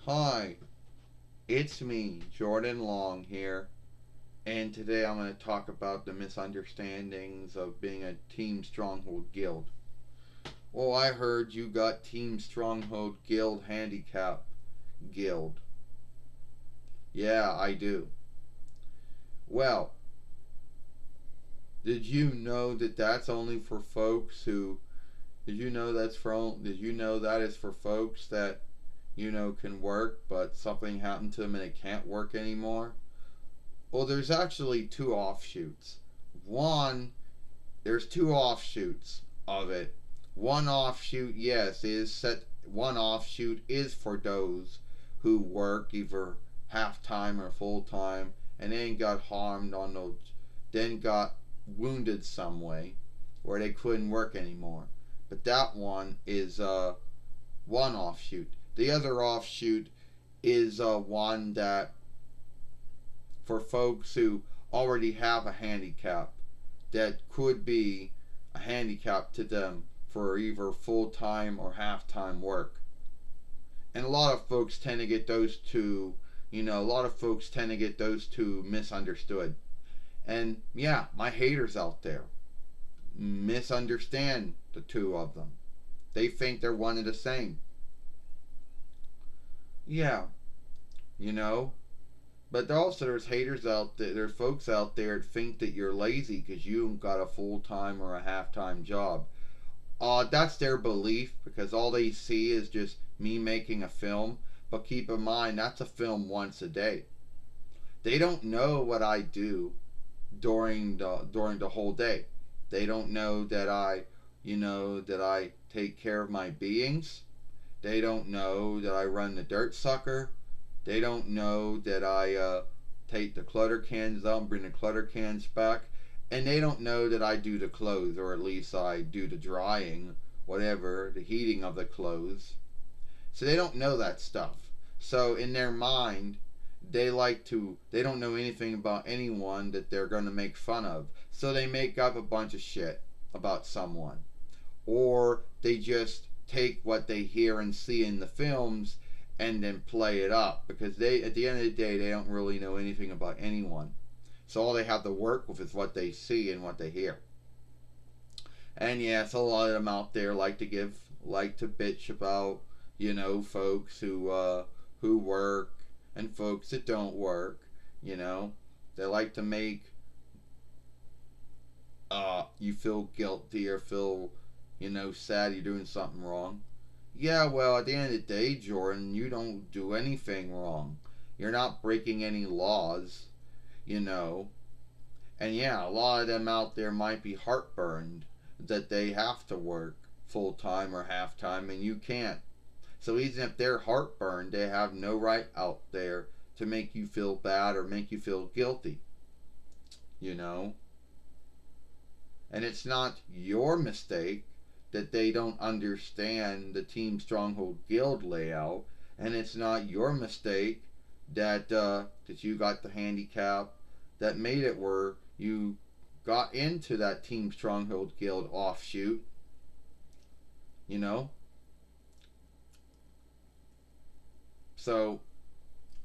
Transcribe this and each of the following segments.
Hi, it's me, Jordan Long here, and today I'm going to talk about the misunderstandings of being a Team Stronghold Guild. Well, I heard you got Team Stronghold Guild Handicap Guild. Yeah, I do. Well, did you know that that's only for folks who. Did you know that is for folks that, can work, but something happened to them and it can't work anymore? Well, there's actually two offshoots. One, there's two offshoots of it. One offshoot, yes, is set. One offshoot is for those who work either half time or full time, and then got harmed on those, then got wounded some way, where they couldn't work anymore. But that one is one offshoot. The other offshoot is one that for folks who already have a handicap that could be a handicap to them for either full time or half time work. And a lot of folks tend to get those two, a lot of folks tend to get those two misunderstood. And yeah, my haters out there misunderstand the two of them. They think they're one and the same. Yeah, you know, but also there's haters out there. There's folks out there that think that you're lazy because you got a full time or a half time job. That's their belief because all they see is just me making a film. But keep in mind that's a film once a day. They don't know what I do during the whole day. They don't know that I take care of my beings. They don't know that I run the dirt sucker. They don't know that I take the clutter cans out and bring the clutter cans back. And they don't know that I do the clothes, or at least I do the drying, whatever, the heating of the clothes. So they don't know that stuff. So in their mind, they don't know anything about anyone that they're going to make fun of. So they make up a bunch of shit about someone. Or they just take what they hear and see in the films and then play it up because they at the end of the day they don't really know anything about anyone. So all they have to work with is what they see and what they hear. And yes, a lot of them out there like to bitch about folks who work and folks that don't work. You know, they like to make you feel guilty or feel sad you're doing something wrong. Yeah, well, at the end of the day, Jordan, you don't do anything wrong. You're not breaking any laws, you know. And yeah, a lot of them out there might be heartburned that they have to work full time or half time and you can't. So even if they're heartburned, they have no right out there to make you feel bad or make you feel guilty, you know. And it's not your mistake that they don't understand the Team Stronghold Guild layout, and it's not your mistake that you got the handicap that made it where you got into that Team Stronghold Guild offshoot. You know, so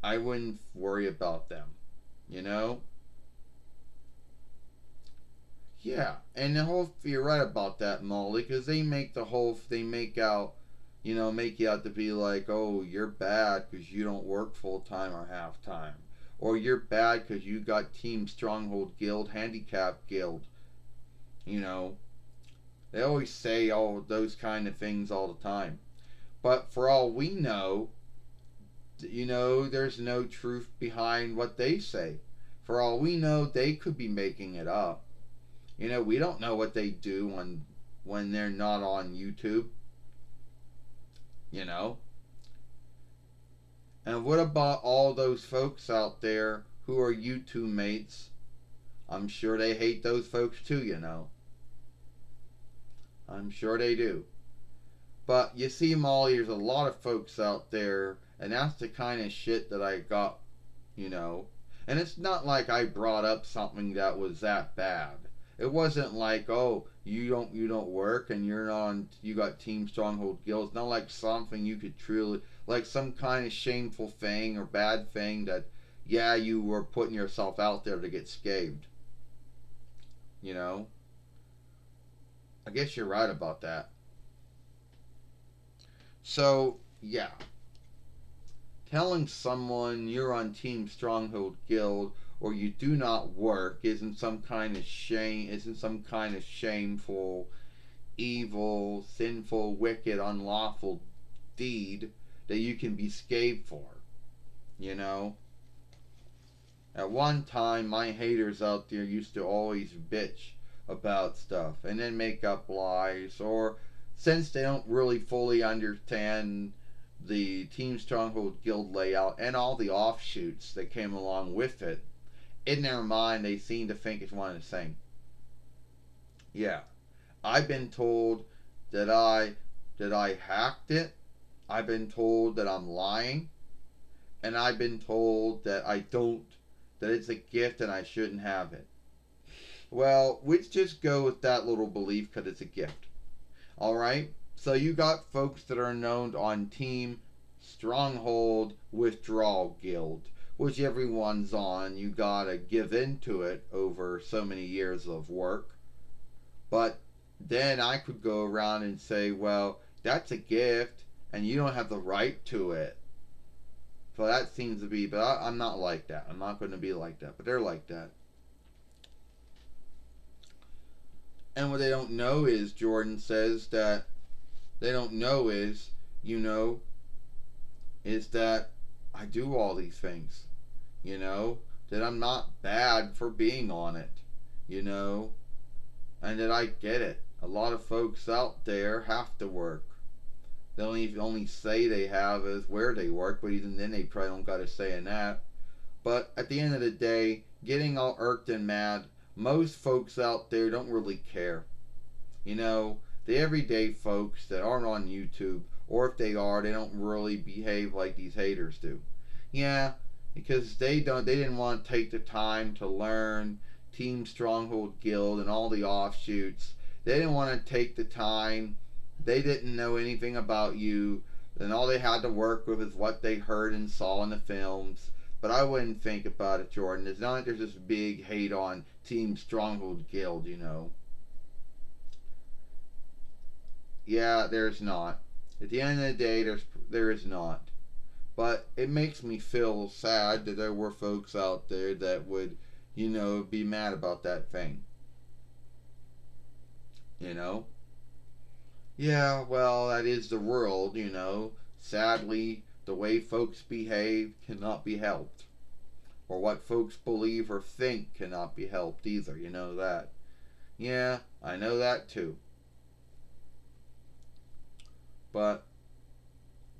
I wouldn't worry about them. You know, yeah, and the whole you're right about that, Molly, because they make you out to be like, oh, you're bad because you don't work full time or half time, or you're bad because you got Team Stronghold Guild, Handicap Guild. You know, they always say all those kind of things all the time, but for all we know, there's no truth behind what they say. For all we know, they could be making it up. We don't know what they do when they're not on YouTube, you know. And what about all those folks out there who are YouTube mates? I'm sure they hate those folks too. I'm sure they do. But you see, Molly, there's a lot of folks out there, and that's the kind of shit that I got. And it's not like I brought up something that was that bad. It wasn't like, oh, you don't work and you're not on, you got Team Stronghold Guild. It's not like something you could truly, like some kind of shameful thing or bad thing that, yeah, you were putting yourself out there to get scathed. You know, I guess you're right about that. So yeah, telling someone you're on Team Stronghold Guild or you do not work isn't some kind of shameful, evil, sinful, wicked, unlawful deed that you can be scathed for. You know? At one time, my haters out there used to always bitch about stuff and then make up lies, or since they don't really fully understand the Team Stronghold Guild layout and all the offshoots that came along with it, in their mind they seem to think it's one and the same. Yeah, I've been told that I hacked it. I've been told that I'm lying, and I've been told that it's a gift and I shouldn't have it. Well, let's just go with that little belief because it's a gift. All right. So you got folks that are known on Team Stronghold Withdrawal Guild, which everyone's on. You gotta give into it over so many years of work. But then I could go around and say, well, that's a gift and you don't have the right to it. So that seems to be, but I'm not like that. I'm not going to be like that. But they're like that. And what they don't know is, Jordan says that they don't know is, you know, is that I do all these things. You know, that I'm not bad for being on it. You know, and that I get it. A lot of folks out there have to work. They only say they have is where they work, but even then they probably don't got a say in that. But at the end of the day, getting all irked and mad, most folks out there don't really care. You know, the everyday folks that aren't on YouTube, or if they are, they don't really behave like these haters do. Yeah, because they didn't want to take the time to learn Team Stronghold Guild and all the offshoots. They didn't want to take the time. They didn't know anything about you. And all they had to work with is what they heard and saw in the films. But I wouldn't think about it, Jordan. It's not like there's this big hate on Team Stronghold Guild, you know. Yeah, there's not. At the end of the day, there is not. But it makes me feel sad that there were folks out there that would, be mad about that thing. You know? Yeah, well, that is the world, you know. Sadly, the way folks behave cannot be helped. Or what folks believe or think cannot be helped either, you know that. Yeah, I know that too. But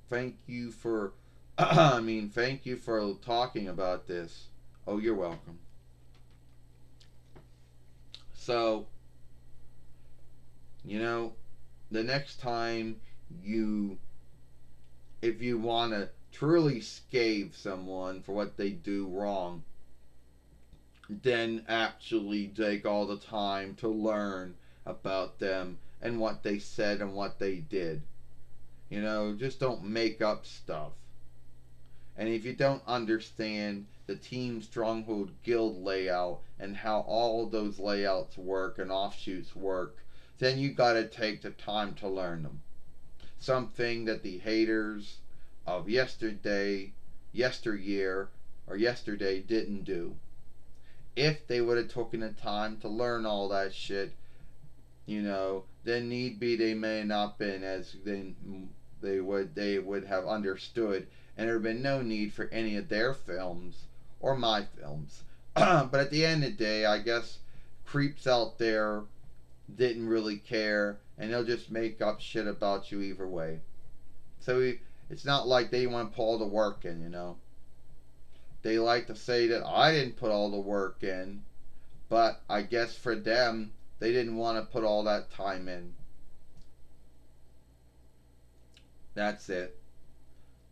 thank you for, thank you for talking about this. Oh, you're welcome. So, you know, the next time you, if you want to truly scathe someone for what they do wrong, then actually take all the time to learn about them and what they said and what they did. You know, just don't make up stuff. And if you don't understand the Team Stronghold Guild layout and how all of those layouts work and offshoots work, then you gotta take the time to learn them. Something that the haters of yesteryear, or yesterday didn't do. If they would have taken the time to learn all that shit, then need be they may not been as they would have understood, and there would been no need for any of their films or my films. But at the end of the day, I guess creeps out there didn't really care, and they'll just make up shit about you either way. So it's not like they want to put all the work in, you know. They like to say that I didn't put all the work in, but I guess for them, they didn't want to put all that time in. That's it.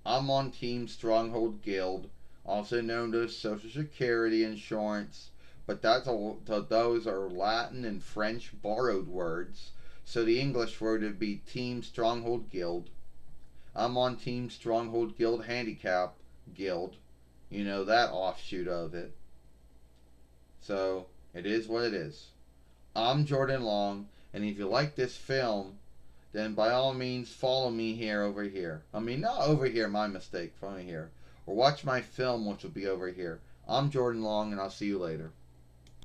I'm on Team Stronghold Guild, also known as Social Security Insurance, but those are Latin and French borrowed words. So the English word would be Team Stronghold Guild. I'm on Team Stronghold Guild Handicap Guild. You know, that offshoot of it. So it is what it is. I'm Jordan Long, and if you like this film, then by all means follow me here over here. I mean, not over here, my mistake. Follow me here. Or watch my film, which will be over here. I'm Jordan Long, and I'll see you later.